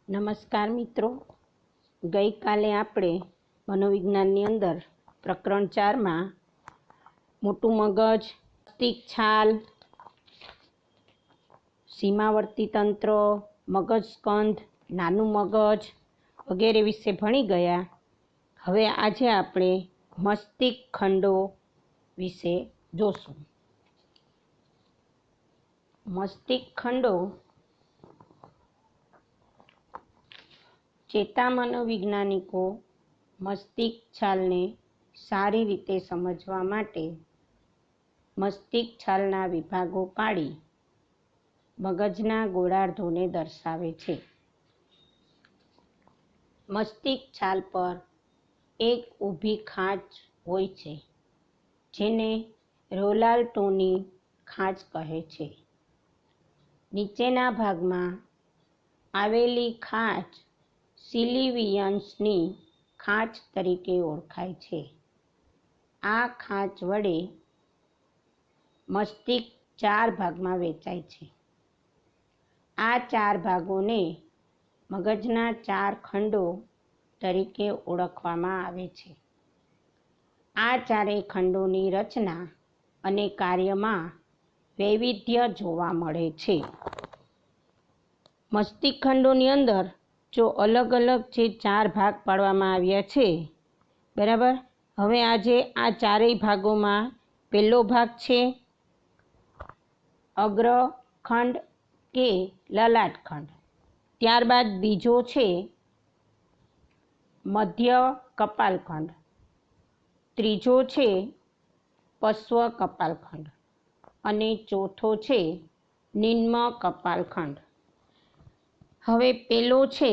નમસ્કાર મિત્રો, ગઈકાલે આપણે મનોવિજ્ઞાનની અંદર પ્રકરણ 4માં મોટું મગજ, મસ્તિષ્ક છાલ, સીમાવર્તી તંત્ર, મગજ સ્કંધ, નાનું મગજ વગેરે વિશે ભણી ગયા. હવે આજે આપણે મસ્તિષ્ક ખંડો વિશે જોશું. મસ્તિષ્ક ખંડો ચેતા મનોવૈજ્ઞાનિકો મસ્તિષ્ક છાલને સારી રીતે સમજવા માટે મસ્તિષ્ક છાલના વિભાગો પાડી મગજના ગોળાર્ધોને દર્શાવે છે. મસ્તિષ્ક છાલ પર એક ઊભી ખાંચ હોય છે, જેને રોલાલ્ટોની ખાંચ કહે છે. નીચેના ભાગમાં આવેલી ખાંચ સિલિવિયન્સની ખાંચ તરીકે ઓળખાય છે. આ ખાંચ વડે મસ્તિષ્ક 4 ભાગમાં વહેંચાય છે. આ 4 ભાગોને મગજના 4 ખંડો તરીકે ઓળખવામાં આવે છે. આ 4 ખંડોની રચના અને કાર્યમાં વૈવિધ્ય જોવા મળે છે. મસ્તિષ્ક ખંડોની અંદર જો અલગ અલગ જે 4 ભાગ પાડવામાં આવ્યા છે, બરાબર. હવે આજે આ 4 ભાગોમાં પહેલો ભાગ છે અગ્રખંડ કે લલાટખંડ, ત્યારબાદ બીજો છે મધ્ય કપાલખંડ, ત્રીજો છે પશ્વ કપાલખંડ અને ચોથો છે નિમ્ન કપાલખંડ. હવે પેલો છે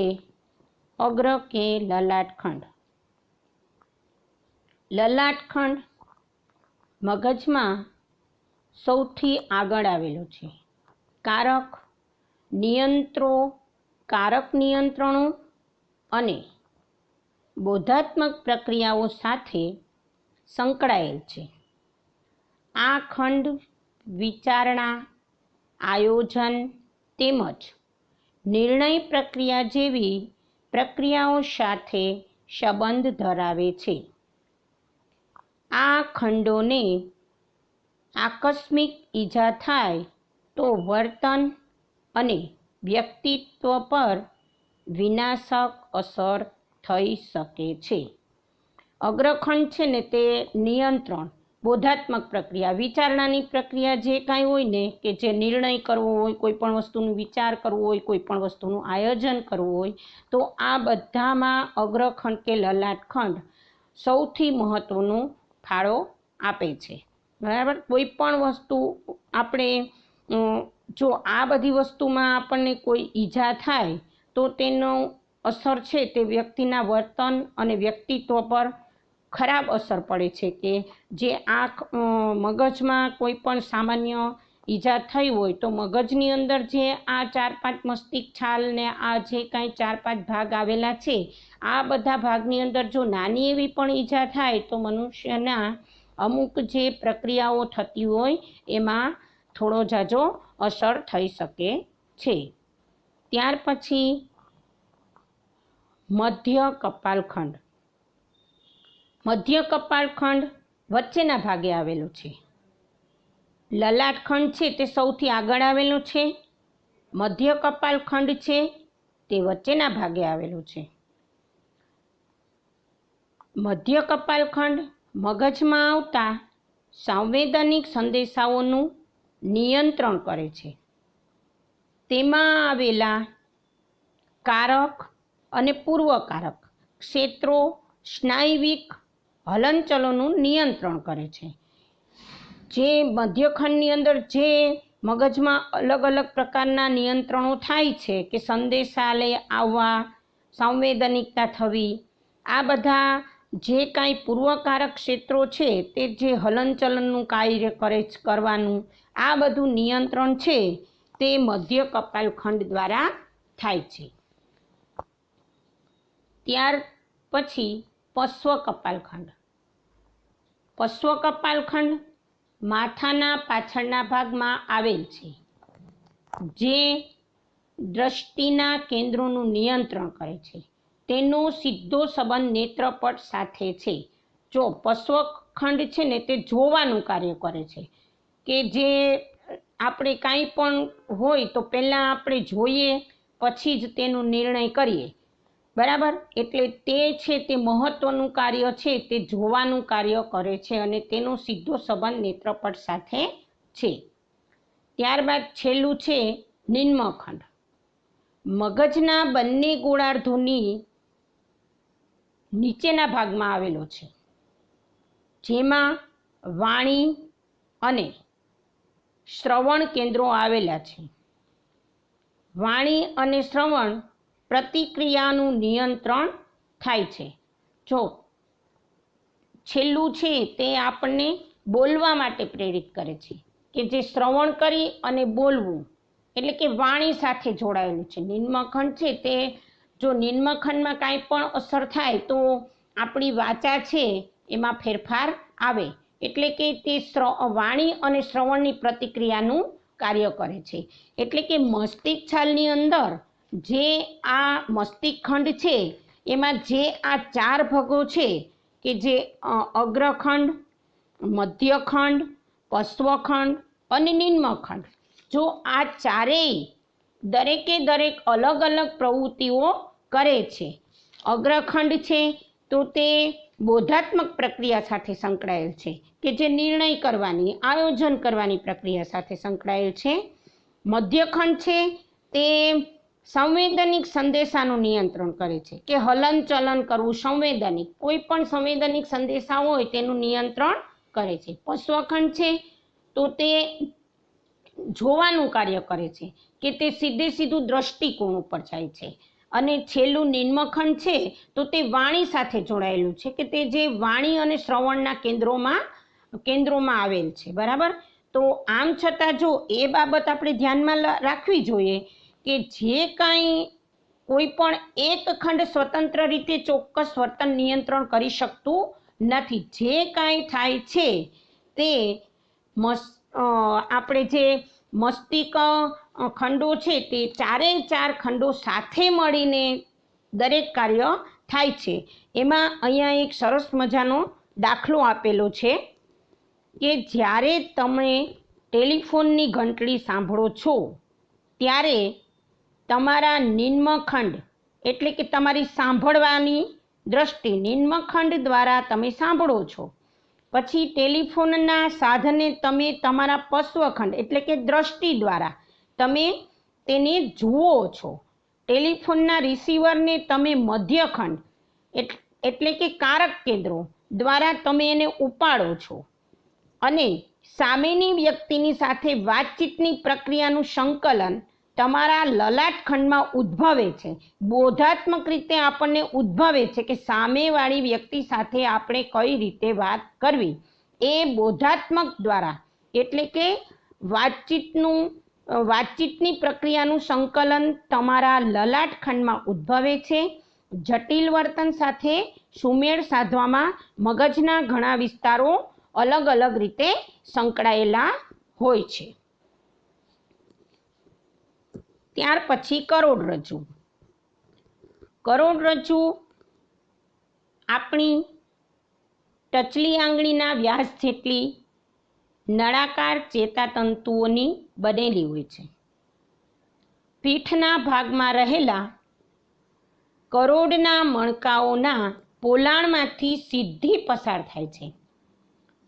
અગ્ર કે લલાટખંડ. લલાટખંડ મગજમાં સૌથી આગળ આવેલો છે. કારક નિયંત્રણો અને બોધાત્મક પ્રક્રિયાઓ સાથે સંકળાયેલ છે. આ ખંડ વિચારણા, આયોજન તેમજ નિર્ણય પ્રક્રિયા જેવી પ્રક્રિયાઓ સાથે સંબંધ ધરાવે છે. આ ખંડોને આકસ્મિક ઈજા થાય તો વર્તન અને વ્યક્તિત્વ પર વિનાશક અસર થઈ શકે છે. અગ્રખંડ છે ને તે નિયંત્રણ, બોધાત્મક પ્રક્રિયા, વિચારણાની પ્રક્રિયા જે કાંઈ હોય ને કે જે નિર્ણય કરવો હોય, કોઈ પણ વસ્તુનો વિચાર કરવો હોય, કોઈ પણ વસ્તુનું આયોજન કરવું હોય, તો આ બધામાં અગ્રખંડ કે લલાટખંડ સૌથી મહત્વનો ફાળો આપે છે. બરાબર. કોઈ પણ વસ્તુ આપણે જો આ બધી વસ્તુમાં આપણને કોઈ ઈજા થાય તો તેનો અસર છે તે વ્યક્તિના વર્તન અને વ્યક્તિત્વ પર ખરાબ અસર પડે છે. કે જે મગજમાં કોઈ પણ સામાન્ય ઈજા થઈ હોય તો મગજની અંદર જે આ 4-5 મસ્તિષ્ક છાલ ને આ જે કાંઈ 4-5 ભાગ આવેલા છે, આ બધા ભાગની અંદર જો નાની એવી પણ ઈજા થાય તો મનુષ્યના અમુક જે પ્રક્રિયાઓ થતી હોય એમાં થોડો ઝાઝો અસર થઈ શકે છે. ત્યાર પછી મધ્ય કપાલખંડ. મધ્ય કપાલખંડ વચ્ચેના ભાગે આવેલો છે. લલાટખંડ છે તે સૌથી આગળ આવેલો છે. મધ્ય કપાલખંડ છે તે વચ્ચેના ભાગે આવેલો છે. મધ્ય કપાલખંડ મગજમાં આવતા સાંવેદનિક સંદેશાઓનું નિયંત્રણ કરે છે. તેમાં આવેલા કારક અને પૂર્વકારક ક્ષેત્રો સ્નાયુવિક હલનચલનનું નિયંત્રણ કરે છે. જે મધ્યખંડની અંદર જે મગજમાં અલગ અલગ પ્રકારના નિયંત્રણો થાય છે કે સંદેશા આવવા, સંવેદનિકતા થવી, આ બધા જે કાંઈ પૂર્વકારક ક્ષેત્રો છે તે જે હલનચલનનું કાર્ય કરવાનું, આ બધું નિયંત્રણ છે તે મધ્ય કપાલખંડ દ્વારા થાય છે. ત્યાર પછી પશ્વ કપાલખંડ. પશ્વ કપાલખંડ માથાના પાછળના ભાગમાં આવેલ છે. જે દ્રષ્ટિના કેન્દ્રોનું નિયંત્રણ કરે છે. તેનો સીધો સંબંધ નેત્રપટ સાથે છે. જો પશ્વખંડ છે ને તે જોવાનું કાર્ય કરે છે, કે જે આપણે કાંઈ પણ હોય તો પહેલાં આપણે જોઈએ પછી જ તેનો નિર્ણય કરીએ, બરાબર. એટલે તે છે તે મહત્વનું કાર્ય છે, તે જોવાનું કાર્ય કરે છે અને તેનો સીધો સંબંધ નેત્રપટ સાથે છે. ત્યારબાદ છેલ્લું છે નિમ્નખંડ. મગજના બંને ગોળાર્ધોની નીચેના ભાગમાં આવેલો છે, જેમાં વાણી અને શ્રવણ કેન્દ્રો આવેલા છે. વાણી અને શ્રવણ પ્રતિક્રિયાનું નિયંત્રણ થાય છે. જો છેલ્લું છે તે આપણને બોલવા માટે પ્રેરિત કરે છે, કે જે શ્રવણ કરી અને બોલવું એટલે કે વાણી સાથે જોડાયેલું છે. નિમ્નખંડ છે તે જો નિમ્નખંડમાં કાંઈ પણ અસર થાય તો આપણી વાચા છે એમાં ફેરફાર આવે, એટલે કે તે વાણી અને શ્રવણની પ્રતિક્રિયાનું કાર્ય કરે છે. એટલે કે મસ્તિષ્ક છાલની અંદર જે આ મસ્તિષ્ક ખંડ છે એમાં જે આ 4 ભાગો છે, કે જે અગ્રખંડ, મધ્યખંડ, પશ્વખંડ અને નિમ્નખંડ, જો આ ચારેય દરેકે દરેક અલગ અલગ પ્રવૃત્તિઓ કરે છે. અગ્રખંડ છે તો તે બોધાત્મક પ્રક્રિયા સાથે સંકળાયેલ છે, કે જે નિર્ણય કરવાની, આયોજન કરવાની પ્રક્રિયા સાથે સંકળાયેલ છે. મધ્યખંડ છે તે સંવેદનિક સંદેશાનું નિયંત્રણ કરે છે, કે હલનચલન કરવું, સંવેદનિક કોઈ પણ સંવેદનિક સંદેશા હોય તેનું નિયંત્રણ કરે છે. પશ્વખંડ છે તો તે જોવાનું કાર્ય કરે છે, કે તે સીધું દ્રષ્ટિકોણ ઉપર જાય છે. અને છેલ્લું નિમ્નખંડ છે તો તે વાણી સાથે જોડાયેલું છે, કે તે જે વાણી અને શ્રવણના કેન્દ્રોમાં આવેલ છે, બરાબર. તો આમ છતાં જો એ બાબત આપણે ધ્યાનમાં રાખવી જોઈએ કે જે કાંઈ કોઈ પણ એક ખંડ સ્વતંત્ર રીતે ચોક્કસ વર્તન નિયંત્રણ કરી શકતું નથી. જે કાંઈ થાય છે તે આપણે જે મસ્તિષ્ક ખંડો છે તે 4 ખંડો સાથે મળીને દરેક કાર્ય થાય છે. એમાં અહીંયા એક સરસ મજાનો દાખલો આપેલો છે, કે જ્યારે તમે ટેલિફોનની ઘંટડી સાંભળો છો ત્યારે તમારા નિમ્નખંડ એટલે કે તમારી સાંભળવાની દ્રષ્ટિ નિમ્નખંડ દ્વારા તમે સાંભળો છો. પછી ટેલિફોનના સાધને તમે તમારા પશ્વખંડ એટલે કે દ્રષ્ટિ દ્વારા તમે તેને જુઓ છો. ટેલિફોનના રિસીવરને તમે મધ્યખંડ એટલે કે કારક કેન્દ્રો દ્વારા તમે એને ઉપાડો છો. અને સામેની વ્યક્તિની સાથે વાતચીતની પ્રક્રિયાનું સંકલન તમારા લલાટ ખંડમાં ઉદ્ભવે છે. બોધાત્મક રીતે આપણને ઉદ્ભવે છે કે સામેવાળી વ્યક્તિ સાથે આપણે કઈ રીતે વાત કરવી. એ બોધાત્મક દ્વારા એટલે કે વાતચીતની પ્રક્રિયાનું સંકલન તમારા લલાટ ખંડમાં ઉદ્ભવે છે. જટિલ વર્તન સાથે સુમેળ સાધવામાં મગજના ઘણા વિસ્તારો અલગ અલગ રીતે સંકળાયેલા હોય છે. ત્યાર પછી કરોડરજ્જુ. કરોડરજ્જુ આપણી ટચલી આંગળીના વ્યાસ જેટલી નળાકાર ચેતાતંતુઓની બનેલી હોય છે. પીઠના ભાગમાં રહેલા કરોડના મણકાઓના પોલાણમાંથી સીધી પસાર થાય છે.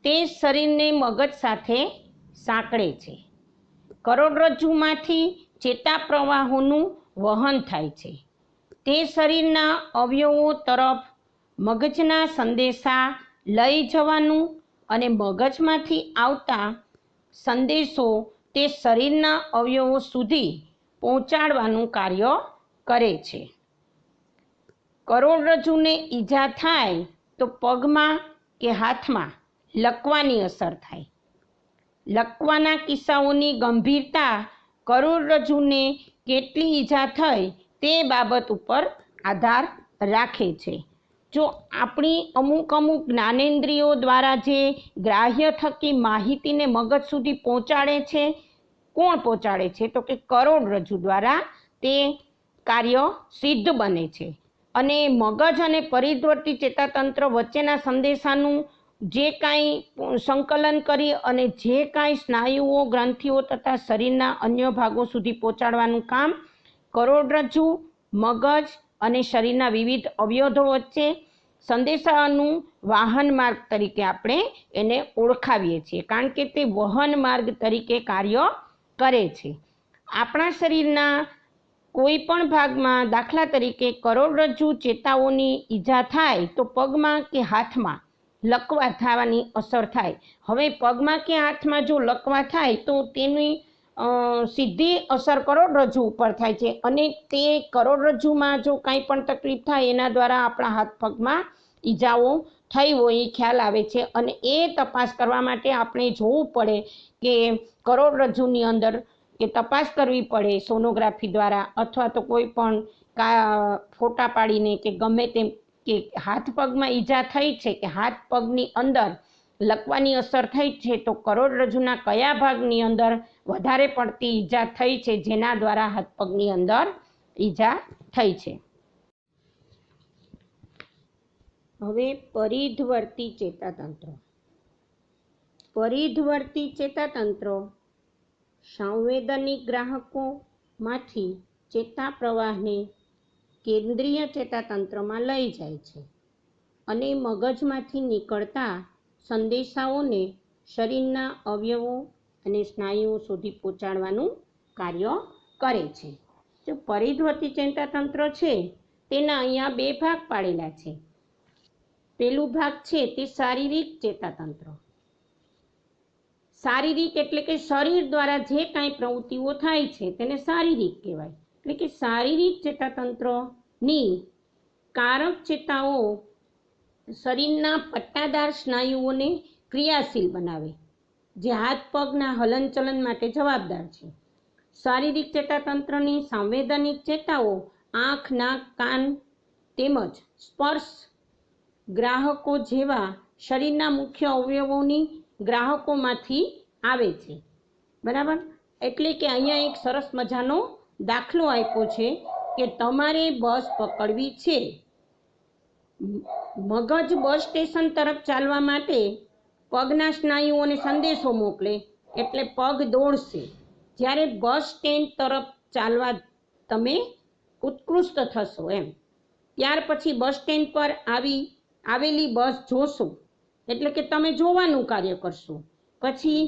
તે શરીરને મગજ સાથે સાંકળે છે. કરોડરજ્જુમાંથી ચેતાપ્રવાહોનું વહન થાય છે. તે શરીરના અવયવો તરફ મગજના સંદેશા લઈ જવાનું અને મગજમાંથી આવતા સંદેશો તે શરીરના અવયવો સુધી પહોંચાડવાનું કાર્ય કરે છે. કરોડરજ્જુને ઈજા થાય તો પગમાં કે હાથમાં લકવાની અસર થાય. લકવાના કિસ્સાઓની ગંભીરતા કરોડરજ્જુને કેટલી ઈજા થઈ તે બાબત ઉપર આધાર રાખે છે. જો આપણી અમુક જ્ઞાનેન્દ્રિયો દ્વારા જે ગ્રાહ્ય થકી માહિતીને મગજ સુધી પહોંચાડે છે, કોણ પહોંચાડે છે તો કે કરોડરજ્જુ દ્વારા તે કાર્ય સિદ્ધ બને છે. અને મગજ અને પરિધ્વર્તી ચેતાતંત્ર વચ્ચેના સંદેશાનું જે કાંઈ સંકલન કરી અને જે કાંઈ સ્નાયુઓ, ગ્રંથિઓ તથા શરીરના અન્ય ભાગો સુધી પહોંચાડવાનું કામ કરોડરજ્જુ, મગજ અને શરીરના વિવિધ અવયવો વચ્ચે સંદેશાનું વાહન માર્ગ તરીકે આપણે એને ઓળખાવીએ છીએ, કારણ કે તે વહન માર્ગ તરીકે કાર્ય કરે છે. આપણા શરીરના કોઈ પણ ભાગમાં, દાખલા તરીકે કરોડરજ્જુ ચેતાઓની ઈજા થાય તો પગમાં કે હાથમાં લકવા થવાની અસર થાય. હવે પગમાં કે હાથમાં જો લકવા થાય તો તેની સીધી અસર કરોડરજ્જુ ઉપર થાય છે, અને તે કરોડરજ્જુમાં જો કાંઈ પણ તકલીફ થાય એના દ્વારા આપણા હાથ પગમાં ઈજાઓ થઈ હોય એ ખ્યાલ આવે છે. અને એ તપાસ કરવા માટે આપણે જોવું પડે કે કરોડરજ્જુની અંદર કે તપાસ કરવી પડે સોનોગ્રાફી દ્વારા, અથવા તો કોઈ પણ ફોટા પાડીને કે ગમે તેમ, કે હાથ પગમાં ઈજા થઈ છે કે હાથ પગની અંદર લકવાની અસર થઈ છે તો કરોડરજ્જુના કયા ભાગની અંદર વધારે પડતી ઈજા થઈ છે જેના દ્વારા હાથ પગની અંદર ઈજા થઈ છે. હવે પરિધ્વર્તી ચેતાતંત્ર. પરિધ્વર્તી ચેતાતંત્ર સંવેદનિક ગ્રાહકોમાંથી ચેતા પ્રવાહને કેન્દ્રીય ચેતાતંત્રમાં લઈ જાય છે અને મગજમાંથી નીકળતા સંદેશાઓને શરીરના અવયવો અને સ્નાયુઓ સુધી પહોંચાડવાનું કાર્ય કરે છે. જો પરિધ્વર્તી ચેતાતંત્ર છે તેના અહીંયા બે ભાગ પાડેલા છે. પહેલું ભાગ છે તે શારીરિક ચેતાતંત્ર. શારીરિક એટલે કે શરીર દ્વારા જે કાંઈ પ્રવૃત્તિઓ થાય છે તેને શારીરિક કહેવાય. એટલે કે શારીરિક ચેતાતંત્રની કારક ચેતાઓ શરીરના પટ્ટાદાર સ્નાયુઓને ક્રિયાશીલ બનાવે, જે હાથ પગના હલનચલન માટે જવાબદાર છે. શારીરિક ચેતાતંત્રની સંવેદનિક ચેતાઓ આંખ, નાક, કાન તેમજ સ્પર્શ ગ્રાહકો જેવા શરીરના મુખ્ય અવયવોની ગ્રાહકોમાંથી આવે છે. બરાબર? એટલે કે અહીંયા એક સરસ મજાનો દાખલો આપ્યો છે કે તમારે બસ પકડવી છે. મગજ બસ સ્ટેશન તરફ ચાલવા માટે પગના સ્નાયુઓને સંદેશો મોકલે એટલે પગ દોડશે. જ્યારે બસ સ્ટેન્ડ તરફ ચાલવા તમે ઉત્કૃષ્ટ થશો એમ, ત્યાર પછી બસ સ્ટેન્ડ પર આવેલી બસ જોશો એટલે કે તમે જોવાનું કાર્ય કરશો. પછી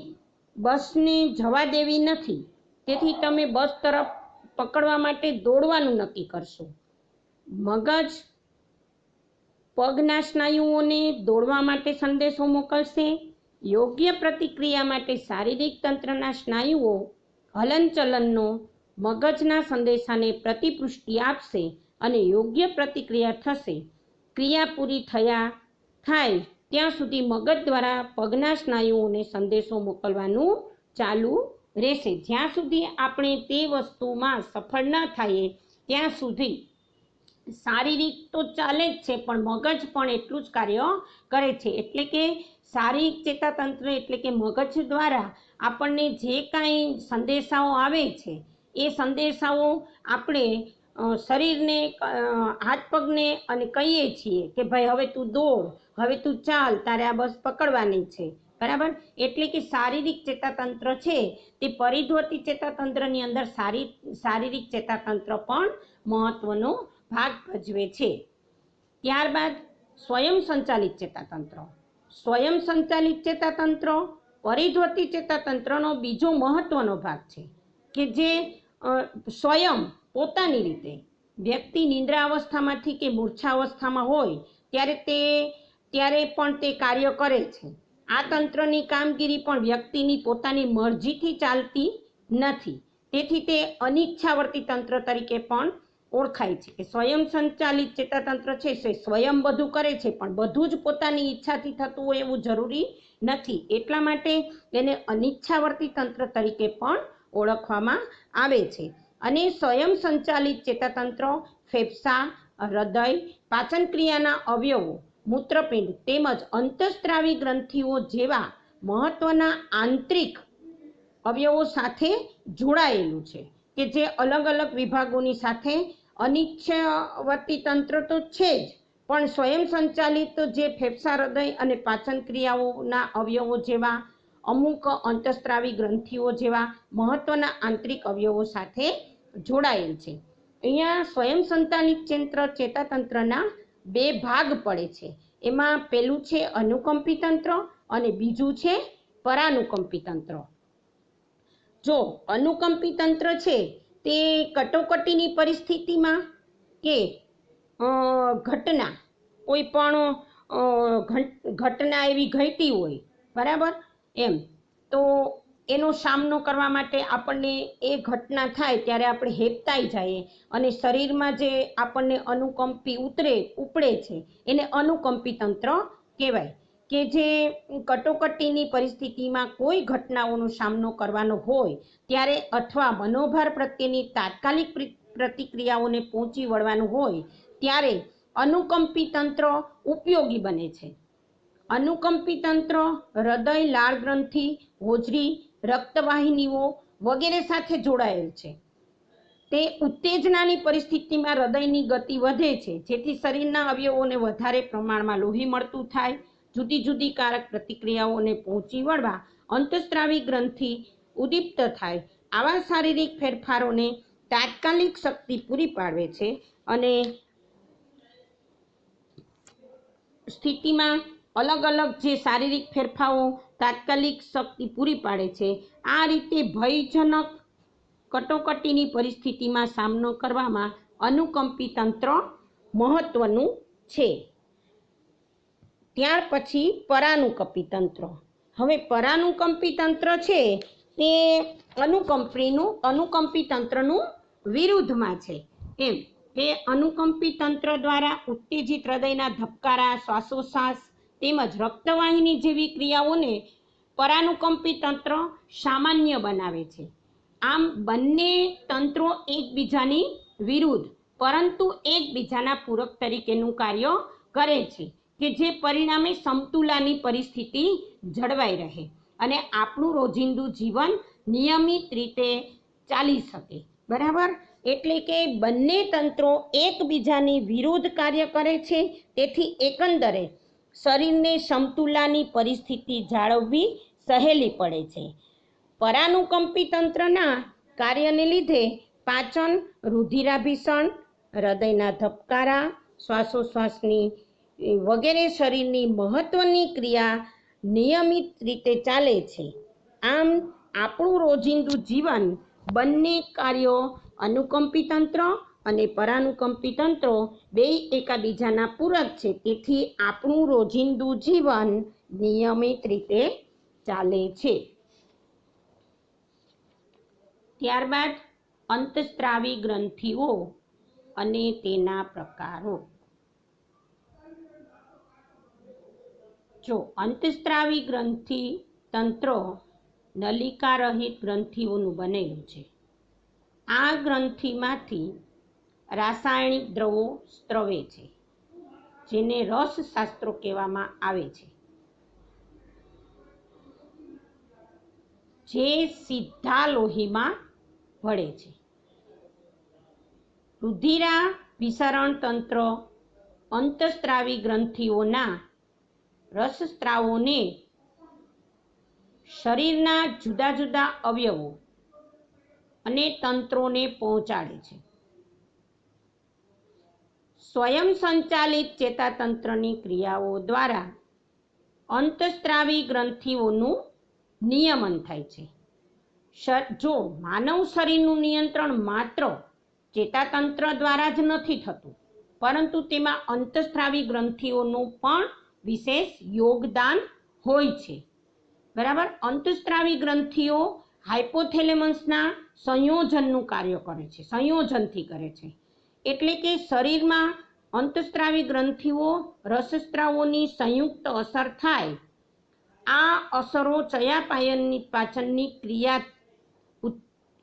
બસને જવા દેવી નથી, તેથી તમે બસ તરફ પકડવા માટે દોડવાનું નક્કી કરશો. મગજ પગના સ્નાયુઓને દોડવા માટે સંદેશો મોકલશે. યોગ્ય પ્રતિક્રિયા માટે શારીરિક તંત્રના સ્નાયુઓ હલનચલનનો મગજના સંદેશાને પ્રતિપુષ્ટિ આપશે અને યોગ્ય પ્રતિક્રિયા થશે. ક્રિયા પૂરી થાય ત્યાં સુધી મગજ દ્વારા પગના સ્નાયુઓને સંદેશો મોકલવાનું ચાલુ રહેશે. જ્યાં સુધી આપણે તે વસ્તુમાં સફળ ન થઈએ ત્યાં સુધી શારીરિક તો ચાલે જ છે, પણ મગજ પણ એટલું જ કાર્ય કરે છે. એટલે કે શારીરિક ચેતાતંત્ર એટલે કે મગજ દ્વારા આપણને જે કાંઈ સંદેશાઓ આવે છે એ સંદેશાઓ આપણે શરીરને, હાથ પગને અને કહીએ છીએ કે ભાઈ હવે તું દોડ, હવે તું ચાલ, તારે આ બસ પકડવાની છે. બરાબર? એટલે કે શારીરિક ચેતાતંત્ર છે તે પરિધ્વર્તી ચેતાતંત્રની અંદર શારીરિક ચેતાતંત્ર પણ મહત્વનો ભાગ ભજવે છે. ત્યારબાદ સ્વયં સંચાલિત ચેતાતંત્ર. સ્વયં સંચાલિત ચેતાતંત્ર પરિધ્વર્તી ચેતાતંત્રનો બીજો મહત્વનો ભાગ છે કે જે સ્વયં પોતાની રીતે વ્યક્તિ નિંદ્રા અવસ્થામાંથી કે મૂર્છા અવસ્થામાં હોય ત્યારે પણ તે કાર્ય કરે છે. આ તંત્રની કામગીરી પણ વ્યક્તિની પોતાની મરજીથી ચાલતી નથી, તેથી તે અનિચ્છાવર્તી તંત્ર તરીકે પણ ઓળખાય છે. કે સ્વયં સંચાલિત ચેતાતંત્ર છે તે સ્વયં બધું કરે છે, પણ બધું જ પોતાની ઈચ્છાથી થતું હોય એવું જરૂરી નથી. એટલા માટે તેને અનિચ્છાવર્તી તંત્ર તરીકે પણ ઓળખવામાં આવે છે. અને સ્વયં સંચાલિત ચેતાતંત્ર ફેફસા, હૃદય, પાચન ક્રિયાના અવયવો, મૂત્રપિંડ તેમજ અંતઃસ્ત્રાવી ગ્રંથિઓ જેવા મહત્વના આંતરિક અવયવો સાથે જોડાયેલું છે. કે જે અલગ અલગ વિભાગોની સાથે અનિચ્છવર્તી તંત્ર તો છે જ, પણ સ્વયં સંચાલિત જે ફેફસા, હૃદય અને પાચન ક્રિયાઓના અવયવો જેવા અમુક અંતઃસ્ત્રાવી ગ્રંથિઓ જેવા મહત્વના આંતરિક અવયવો સાથે જોડાયેલ છે. અહીંયા સ્વયં સંચાલિત ચેતાતંત્રના બે ભાગ પડે છે. એમાં પેલું છે અનુકંપી તંત્ર અને બીજું છે પરાનુકંપી તંત્ર. જો અનુકંપી તંત્ર છે તે કટોકટીની પરિસ્થિતિમાં કે ઘટના, કોઈ પણ ઘટના એવી ઘટી હોય, બરાબર, એમ તો એનો સામનો કરવા માટે આપણને એ ઘટના થાય ત્યારે આપણે હેબતાઈ જઈએ અને શરીરમાં જે આપણને અનુકંપી ઉપડે છે એને અનુકંપી તંત્ર કહેવાય. કે જે કટોકટીની પરિસ્થિતિમાં કોઈ ઘટનાઓનો સામનો કરવાનો હોય ત્યારે અથવા મનોભાર પ્રત્યેની તાત્કાલિક પ્રતિક્રિયાઓને પહોંચી વળવાનું હોય ત્યારે અનુકંપી તંત્ર ઉપયોગી બને છે. અનુકંપી તંત્ર હૃદય, લાળ ગ્રંથિ, હોજરી, રક્તવાહિનીઓ વગેરે સાથે જોડાયેલ છે. તે ઉત્તેજનાની પરિસ્થિતિમાં હૃદયની ગતિ વધે છે, જેથી શરીરના અવયવોને વધારે પ્રમાણમાં લોહી મળતું થાય, જુદી જુદી કારક પ્રતિક્રિયાઓને પહોંચી વળવા અંતઃસ્ત્રાવી ગ્રંથિ ઉદ્દીપ્ત થાય. આવા શારીરિક ફેરફારોને તાત્કાલિક શક્તિ પૂરી પાડે છે અને સ્થિતિમાં અલગ અલગ જે શારીરિક ફેરફારો તાત્કાલિક શક્તિ પૂરી પાડે છે. આ રીતે ભયજનક કટોકટીની પરિસ્થિતિમાં સામનો કરવામાં અનુકંપી તંત્ર મહત્વનું છે. ત્યાર પછી પરાનુકંપી તંત્ર. હવે પરાનુકંપી તંત્ર છે તે અનુકંપી તંત્રનું વિરુદ્ધમાં છે. એમ કે અનુકંપી તંત્ર દ્વારા ઉત્તેજિત હૃદયના ધબકારા, શ્વાસોશ્વાસ તેમજ રક્તવાહિની જેવી ક્રિયાઓને પરાનુકંપી તંત્ર સામાન્ય બનાવે છે. આમ બંને તંત્રો એકબીજાની વિરુદ્ધ પરંતુ એકબીજાના પૂરક તરીકેનું કાર્ય કરે છે, કે જે પરિણામે સમતુલાની પરિસ્થિતિ જળવાઈ રહે અને આપણું રોજિંદુ જીવન નિયમિત રીતે ચાલી શકે. બરાબર, એટલે કે બંને તંત્રો એકબીજાની વિરુદ્ધ કાર્ય કરે છે. તેથી એકંદરે શરીરને સમતુલાની પરિસ્થિતિ જાળવવી સહેલી પડે છે. પરાનુકંપી તંત્રના કાર્યને લીધે પાચન, રુધિરાભિસરણ, હૃદયના ધબકારા, શ્વાસોશ્વાસની વગેરે શરીરની મહત્વની ક્રિયા નિયમિત રીતે ચાલે છે. આમ આપણું રોજિંદુ જીવન બંને કાર્યો અનુકંપી તંત્ર અને પરાનુકંપી તંત્રો બે એકબીજાના પૂરક છે. તેથી આપણું રોજિંદુ જીવન નિયમિત રીતે ચાલે છે. ત્યારબાદ અંતઃસ્ત્રાવી ગ્રંથિઓ અને તેના પ્રકારો. જો અંતઃસ્ત્રાવી ગ્રંથિ તંત્રો નલિકા રહિત ગ્રંથિઓનું બનેલું છે. આ ગ્રંથિમાંથી રાસાયણિક દ્રવો સ્ત્રવે છે, જેને રસશાસ્ત્રો કહેવામાં આવે છે, જે સીધા લોહીમાં ભળે છે. રુધિરાભિસરણ તંત્ર અંતઃસ્ત્રાવી ગ્રંથિઓના રસસ્રાવોને શરીરના જુદા જુદા અવયવો અને તંત્રોને પહોંચાડે છે. સ્વયં સંચાલિત ચેતાતંત્રની ક્રિયાઓ દ્વારા અંતઃસ્ત્રાવી ગ્રંથિઓનું નિયમન થાય છે. જો માનવ શરીરનું નિયંત્રણ માત્ર ચેતાતંત્ર દ્વારા જ નથી થતું, પરંતુ તેમાં અંતઃસ્ત્રાવી ગ્રંથિઓનું પણ વિશેષ યોગદાન હોય છે. બરાબર, અંતઃસ્ત્રાવી ગ્રંથિઓ હાઇપોથેલેમસના સંયોજનનું કાર્ય કરે છે, સંયોજનથી કરે છે. એટલે કે શરીરમાં અંતઃસ્ત્રાવી ગ્રંથિઓ રસસ્રાવોની સંયુક્ત અસર થાય. આ અસરો ચયાપાચનની ક્રિયા,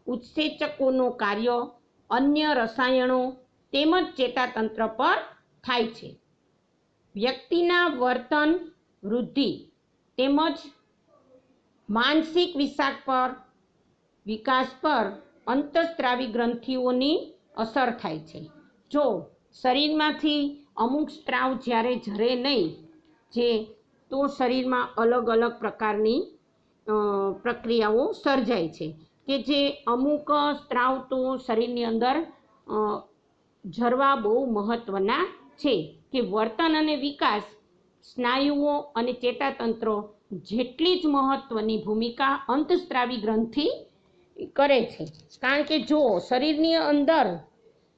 ઉત્સેચકોનો કાર્ય, અન્ય રસાયણો તેમજ ચેતાતંત્ર પર થાય છે. વ્યક્તિના વર્તન, વૃદ્ધિ તેમજ માનસિક વિકાસ પર અંતઃસ્ત્રાવી ગ્રંથિઓની અસર થાય છે. જો શરીરમાંથી અમુક સ્ત્રાવ જ્યારે ઝરે નહીં તો શરીરમાં અલગ અલગ પ્રકારની પ્રક્રિયાઓ સર્જાય છે કે જે અમુક સ્ત્રાવ તો શરીરની અંદર ઝરવા બહુ મહત્વના છે કે વર્તન અને વિકાસ, સ્નાયુઓ અને ચેતાતંત્રો જેટલી જ મહત્વની ભૂમિકા અંતઃસ્ત્રાવી ગ્રંથિ કરે છે. કારણ કે જો શરીરની અંદર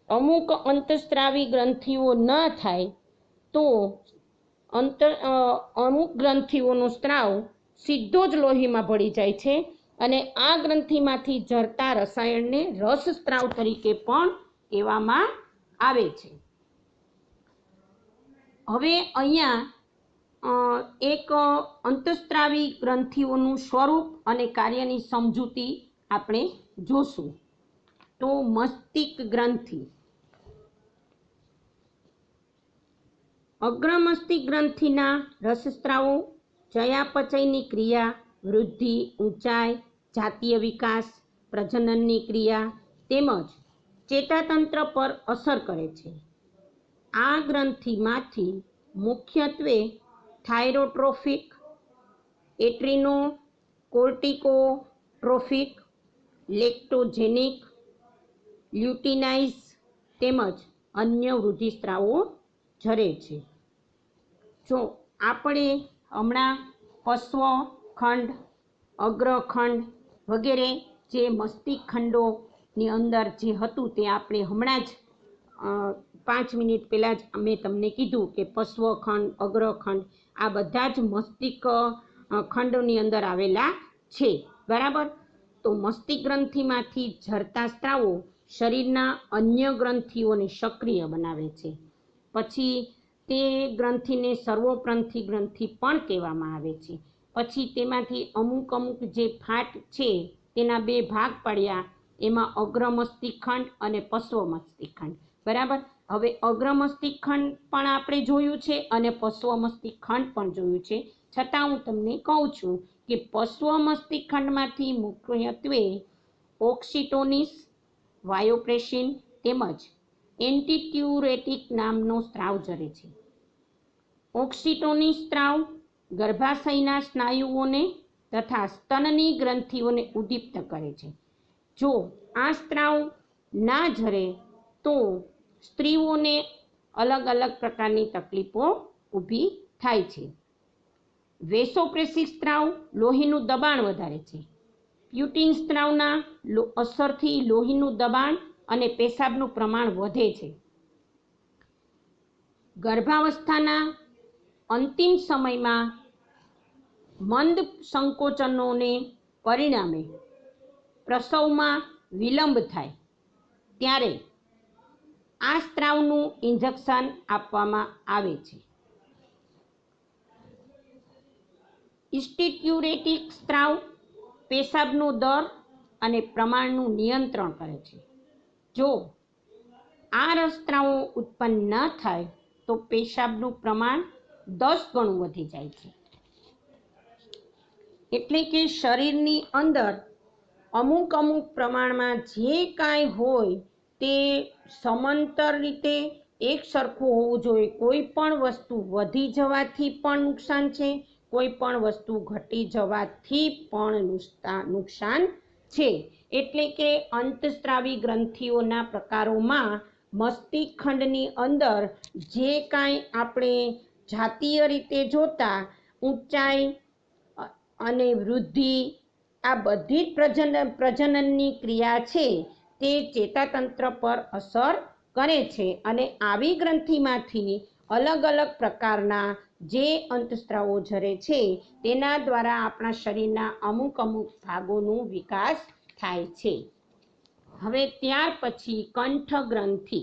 અમુક અંતઃસ્ત્રાવી ગ્રંથિઓ ન થાય તો અમુક ગ્રંથિઓનો સ્ત્રાવ સીધો જ લોહીમાં ભળી જાય છે અને આ ગ્રંથિમાંથી ઝરતા રસાયણને રસસ્ત્રાવ તરીકે પણ કહેવામાં આવે છે. હવે અહીંયા એક અંતઃસ્ત્રાવી ગ્રંથિઓનું સ્વરૂપ અને કાર્યની સમજૂતી આપણે જોશું. તો મસ્તિષ્ક ગ્રંથિ. અગ્રમસ્તિષ્ક ગ્રંથિના રસસ્ત્રાવો ચયાપચયની ક્રિયા, વૃદ્ધિ, ઊંચાઈ, જાતીય વિકાસ, પ્રજનનની ક્રિયા તેમજ ચેતાતંત્ર પર અસર કરે છે. આ ગ્રંથિમાંથી મુખ્યત્વે થાઇરોટ્રોફિક, એટ્રિનો કોર્ટિકોટ્રોફિક, લેક્ટોજેનિક, લ્યુટિનાઇઝ તેમજ અન્ય વૃદ્ધિસ્ત્રાવો ઝરે છે. જો આપણે હમણાં પશ્વ ખંડ, અગ્રખંડ વગેરે જે મસ્તિષ્ક ખંડોની અંદર જે હતું તે આપણે હમણાં જ 5 મિનિટ પહેલાં જ મેં તમને કીધું કે પશ્વખંડ, અગ્રખંડ આ બધા જ મસ્તિષ્ક ખંડોની અંદર આવેલા છે. બરાબર. તો મસ્તિષ્ક ગ્રંથિમાંથી ઝરતા સ્ત્રાવો શરીરના અન્ય ગ્રંથિઓને સક્રિય બનાવે છે. પછી તે ગ્રંથિને સર્વોપ્રંથી ગ્રંથિ પણ કહેવામાં આવે છે. પછી તેમાંથી અમુક જે ફાટ છે તેના 2 ભાગ પડ્યા, એમાં અગ્રમસ્તિષ્ક ખંડ અને પશ્વમસ્તિષ્ક ખંડ. બરાબર. હવે અગ્રમસ્તિષ્ક ખંડ પણ આપણે જોયું છે અને પશ્વમસ્તિષ્ક ખંડ પણ જોયું છે. છતાં હું તમને કહું છું કે પશ્વમસ્તિષ્ક ખંડમાંથી મુખ્યત્વે ઓક્સિટોસિન, વાયોપ્રેસિન તેમજ એન્ટિટ્યુરેટિક નામનો સ્ત્રાવ ઝરે છે. ઓક્સિટોસિન સ્ત્રાવ ગર્ભાશયના સ્નાયુઓને તથા સ્તનની ગ્રંથિઓને ઉદ્દીપ્ત કરે છે. જો આ સ્ત્રાવ ના ઝરે તો સ્ત્રીઓને અલગ અલગ પ્રકારની તકલીફો ઊભી થાય છે. વેસોપ્રેસિન સ્ત્રાવ લોહીનું દબાણ વધારે છે. પ્યુટિન સ્ત્રાવના અસરથી લોહીનું દબાણ અને પેશાબનું પ્રમાણ વધે છે. ગર્ભાવસ્થાના અંતિમ સમયમાં મંદ સંકોચનોને પરિણામે પ્રસવમાં વિલંબ થાય ત્યારે આ સ્ત્રાવનું ઇન્જેક્શન આપવામાં આવે છે. ઇન્સ્ટિટ્યુરેટિક સ્ત્રાવ પેશાબનો દર અને પ્રમાણનું નિયંત્રણ કરે છે. જો આ રસસ્ત્રાવો ઉત્પન્ન ન થાય તો પેશાબનું પ્રમાણ 10 ગણું વધી જાય છે. એટલે કે શરીરની અંદર અમુક પ્રમાણમાં જે કાંઈ હોય તે સમાંતર રીતે એક સરખું હોવું જોઈએ. કોઈ પણ વસ્તુ વધી જવાથી પણ નુકસાન છે, કોઈ પણ વસ્તુ ઘટી જવાથી પણ નુકસાન છે. એટલે કે અંતઃસ્ત્રાવી ગ્રંથિઓના પ્રકારોમાં મસ્તિષ્ક ખંડની અંદર જે કાંઈ આપણે જાતીય રીતે જોતા ઊંચાઈ અને વૃદ્ધિ, આ બધી જ પ્રજનનની ક્રિયા છે તે ચેતાતંત્ર પર અસર કરે છે અને આવી ગ્રંથિમાંથી અલગ અલગ પ્રકારના જે અંતઃસ્ત્રાવો ઝરે છે તેના દ્વારા આપણા શરીરના અમુક ભાગોનો વિકાસ થાય છે. હવે ત્યાર પછી કંઠગ્રંથિ.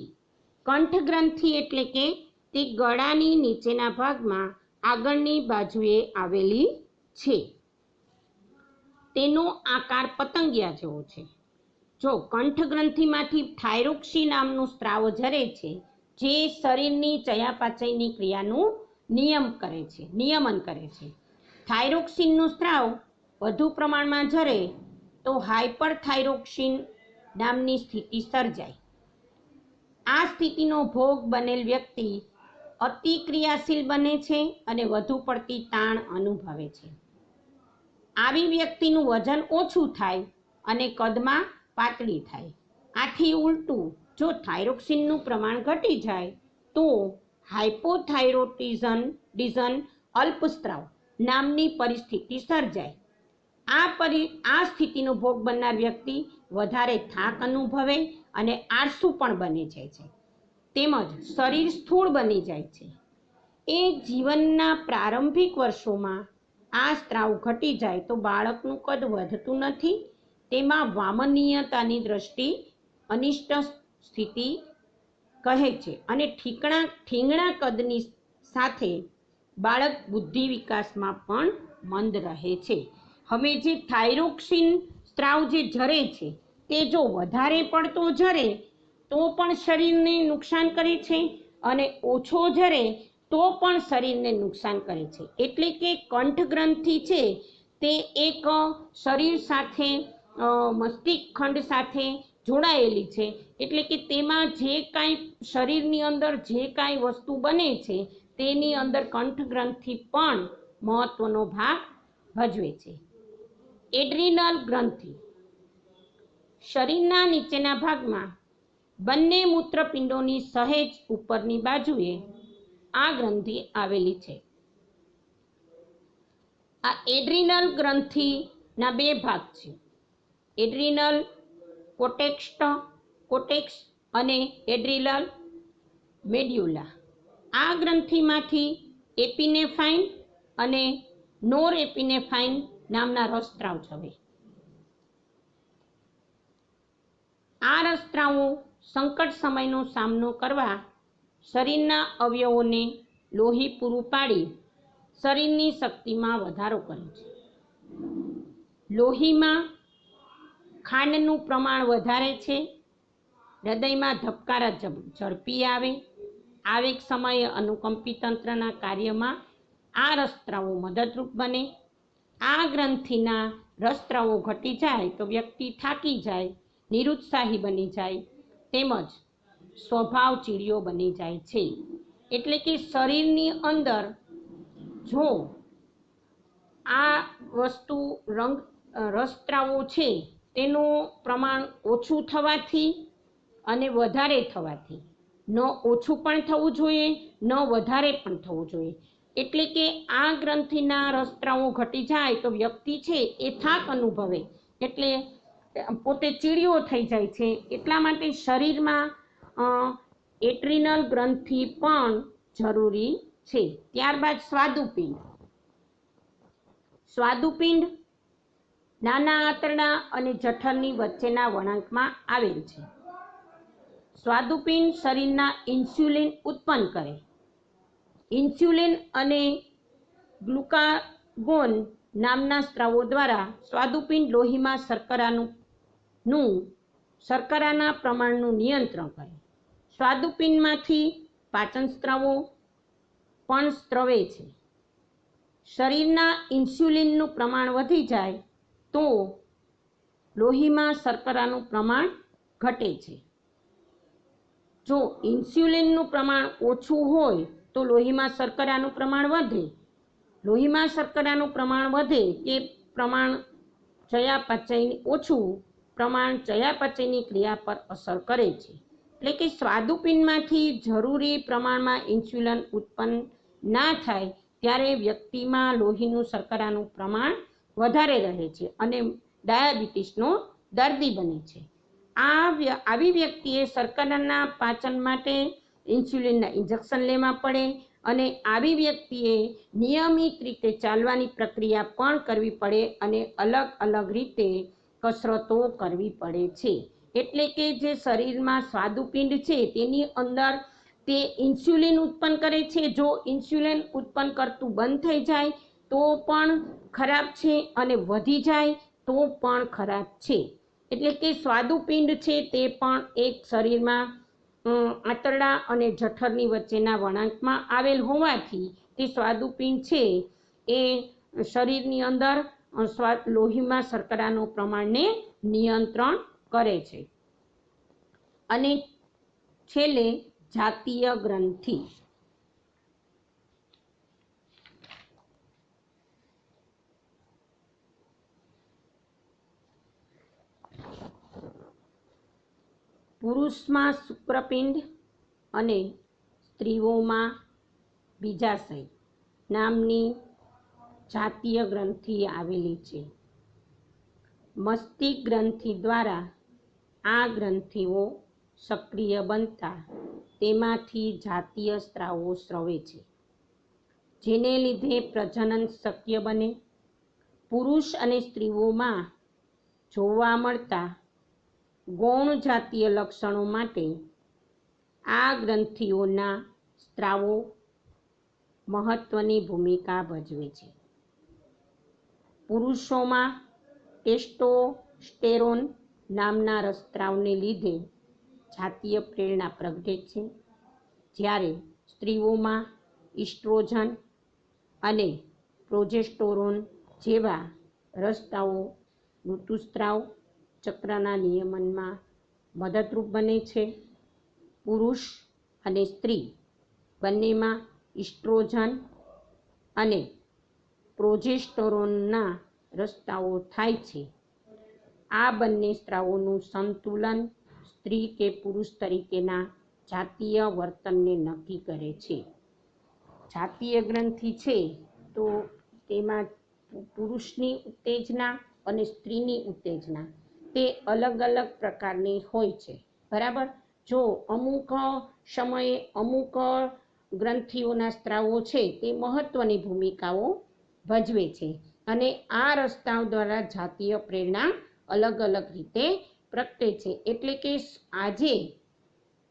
કંઠગ્રંથિ એટલે કે તે ગળાની નીચેના ભાગમાં આગળની બાજુએ આવેલી છે. તેનો આકાર પતંગિયા જેવો છે. જો કંઠગ્રંથિમાંથી થાઇરોક્સિન નામનો સ્ત્રાવ ઝરે છે જે શરીરની ચયાપચયની ક્રિયાનું નિયમન કરે છે. થાઇરોક્સિનનો સ્ત્રાવ વધુ પ્રમાણમાં ઝરે તો હાઇપરથાઇરોક્સિન નામની સ્થિતિ સર્જાય. આ સ્થિતિનો ભોગ બનેલ વ્યક્તિ અતિ ક્રિયાશીલ બને છે અને વધુ પડતી તાણ અનુભવે છે. આવી વ્યક્તિનું વજન ઓછું થાય અને કદમાં પાતળી થાય. આથી ઉલટું, જો થાઇરોક્સિનનું પ્રમાણ ઘટી જાય તો હાઇપોથાઇરોઇડિઝમ અલ્પસ્રાવ નામની પરિસ્થિતિ સર્જાય. આ સ્થિતિનો ભોગ બનનાર વ્યક્તિ વધારે થાક અનુભવે અને આળસુ પણ બની જાય છે, તેમજ શરીર સ્થૂળ બની જાય છે. એ જીવનના પ્રારંભિક વર્ષોમાં આ સ્ત્રાવ ઘટી જાય તો બાળકનું કદ વધતું નથી. તેમાં વામનીયતાની દ્રષ્ટિ અનિષ્ટ સ્થિતિ કહે છે અને ઠીંગણા કદની સાથે બાળક બુદ્ધિ વિકાસમાં પણ મંદ રહે છે. હવે જે થાઇરોક્સિન સ્ત્રાવ જે ઝરે છે તે જો વધારે પડતો ઝરે તો પણ શરીરને નુકસાન કરે છે અને ઓછો ઝરે તો પણ શરીરને નુકસાન કરે છે. એટલે કે કંઠ ગ્રંથિ છે તે એક શરીર સાથે મસ્તિષ્ક ખંડ સાથે જોડાયેલી છે. એટલે કે તેમાં જે કાંઈ શરીરની અંદર જે કાંઈ વસ્તુ બને છે તેની અંદર કંઠ ગ્રંથિ પણ મહત્વનો ભાગ ભજવે છે. એડ્રિનલ ગ્રંથિ શરીરના નીચેના ભાગમાં બંને મૂત્રપિંડોની સહેજ ઉપરની બાજુએ આ ગ્રંથિ આવેલી છે. આ એડ્રિનલ ગ્રંથિના બે ભાગ છે, એડ્રિનલ કોર્ટેક્સ અને એડ્રિનલ મેડ્યુલા. આ ગ્રંથિમાંથી એપિનેફ્રાઇન અને નોરએપિનેફ્રાઇન નામના રસસ્રાવ છવે. આ રસસ્રાવો સંકટ સમયનો સામનો કરવા શરીરના અવયવોને લોહી પૂરું પાડી શરીરની શક્તિમાં વધારો કરે છે. લોહીમાં ખાંડનું પ્રમાણ વધારે છે. હૃદયમાં ધબકારા ઝડપી આવે. આવેગ સમયે અનુકંપી તંત્રના કાર્યમાં આ રસસ્રાવો મદદરૂપ બને. આ ગ્રંથિના રસસ્રાવો ઘટી જાય તો વ્યક્તિ થાકી જાય, નિરુત્સાહી બની જાય તેમજ સ્વભાવ ચીડિયો બની જાય છે. એટલે કે શરીરની અંદર જો આ વસ્તુ રસસ્રાવો છે તેનું પ્રમાણ ઓછું થવાથી અને વધારે થવાથી, ન ઓછું પણ થવું જોઈએ ન વધારે પણ થવું જોઈએ. એટલે કે આ ગ્રંથિના રસસ્રાવો ઘટી જાય તો વ્યક્તિ છે એ થાક અનુભવે, એટલે પોતે ચીડિયો થઈ જાય છે. એટલા માટે શરીરમાં એડ્રિનલ ગ્રંથિ પણ જરૂરી છે. ત્યારબાદ સ્વાદુપિંડ નાના આંતરડા અને જઠરની વચ્ચેના વળાંકમાં આવેલ છે. સ્વાદુપિંડ શરીરના ઇન્સ્યુલિન ઉત્પન્ન કરે. ઇન્સ્યુલિન અને ગ્લુકાગોન નામના સ્ત્રાવો દ્વારા સ્વાદુપિંડ લોહીમાં શર્કરાના પ્રમાણનું નિયંત્રણ કરે. સ્વાદુપિંડમાંથી પાચન સ્ત્રાવો પણ સ્રવે છે. શરીરના ઇન્સ્યુલિનનું પ્રમાણ વધી જાય તો લોહીમાં શર્કરાનું પ્રમાણ ઘટે છે. જો ઇન્સ્યુલિનનું પ્રમાણ ઓછું હોય તો લોહીમાં શર્કરાનું પ્રમાણ વધે. લોહીમાં શર્કરાનું પ્રમાણ વધે તે પ્રમાણ ઓછું પ્રમાણ ચયાપચયની ક્રિયા પર અસર કરે છે. એટલે કે સ્વાદુપિંડમાંથી જરૂરી પ્રમાણમાં ઇન્સ્યુલિન ઉત્પન્ન ના થાય ત્યારે વ્યક્તિમાં લોહીનું શર્કરાનું પ્રમાણ વધારે રહે છે અને ડાયાબિટીસનો દર્દી બને છે. આવી વ્યક્તિએ શર્કરાના પાચન માટે ઇન્સ્યુલિનના ઇન્જેક્શન લેવા પડે અને આવી વ્યક્તિએ નિયમિત રીતે ચાલવાની પ્રક્રિયા પણ કરવી પડે અને અલગ અલગ રીતે કસરતો કરવી પડે છે. એટલે કે જે શરીરમાં સ્વાદુપિંડ છે તેની અંદર તે ઇન્સ્યુલિન ઉત્પન્ન કરે છે. જો ઇન્સ્યુલિન ઉત્પન્ન કરતું બંધ થઈ જાય તો પણ ખરાબ છે અને વધી જાય તો પણ ખરાબ છે. એટલે કે સ્વાદુપિંડ છે તે પણ એક શરીરમાં આંતરડા અને જઠરની વચ્ચેના વળાંકમાં આવેલ હોવાથી તે સ્વાદુપિંડ છે એ શરીરની અંદર લોહીમાં શર્કરાનું પ્રમાણને નિયંત્રણ કરે છે. અને છેલ્લે જાતીય ગ્રંથિ. પુરુષમાં શુક્રપિંડ અને સ્ત્રીઓમાં બીજાશય નામની જાતીય ગ્રંથિ આવેલી છે. મસ્તિષ્ક ગ્રંથિ દ્વારા આ ગ્રંથિઓ સક્રિય બનતા તેમાંથી જાતીય સ્રાવો સ્રવે છે, જેને લીધે પ્રજનન શક્ય બને. પુરુષ અને સ્ત્રીઓમાં જોવા મળતા ગૌણ જાતીય લક્ષણો માટે આ ગ્રંથિઓના સ્ત્રાવો મહત્વની ભૂમિકા ભજવે છે. પુરુષોમાં ટેસ્ટોસ્ટેરોન નામના રસસ્રાવને લીધે જાતીય પ્રેરણા પ્રગટે છે, જ્યારે સ્ત્રીઓમાં ઇસ્ટ્રોજન અને પ્રોજેસ્ટેરોન જેવા રસસ્રાવો ઋતુસ્રાવ ચક્રના નિયમનમાં મદદરૂપ બને છે. પુરુષ અને સ્ત્રી બંનેમાં ઇસ્ટ્રોજન અને પ્રોજેસ્ટેરોનના રસસ્રાવો થાય છે. આ બંને સ્રાવોનું સંતુલન સ્ત્રી કે પુરુષ તરીકેના જાતીય વર્તનને નક્કી કરે છે. જાતીય ગ્રંથિ છે તો તેમાં પુરુષની ઉત્તેજના અને સ્ત્રીની ઉત્તેજના તે અલગ અલગ પ્રકારની હોય છે. બરાબર. જો અમુક સમયે અમુક ગ્રંથિઓના સ્ત્રાવો છે તે મહત્વની ભૂમિકાઓ ભજવે છે અને આ રસસ્રાવ દ્વારા જાતીય પ્રેરણા અલગ અલગ રીતે પ્રગટે છે. એટલે કે આજે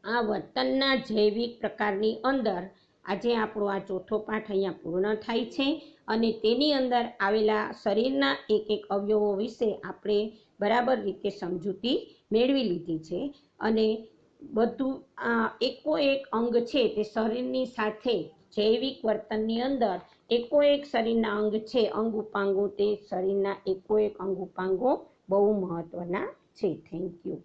આ વર્તનના જૈવિક પ્રકારની અંદર આજે આપણો આ ચોથો પાઠ અહીંયા પૂર્ણ થાય છે અને તેની અંદર આવેલા શરીરના એક એક અવયવો વિશે આપણે બરાબર રીતે સમજૂતી મેળવી લીધી છે અને બધું એકો એક અંગ છે તે શરીરની સાથે જૈવિક વર્તનની અંદર એકો એક શરીરના અંગ છે, અંગ ઉપાંગો તે શરીરના એકો એક અંગ ઉપાંગો બહુ મહત્વના છે. Thank you.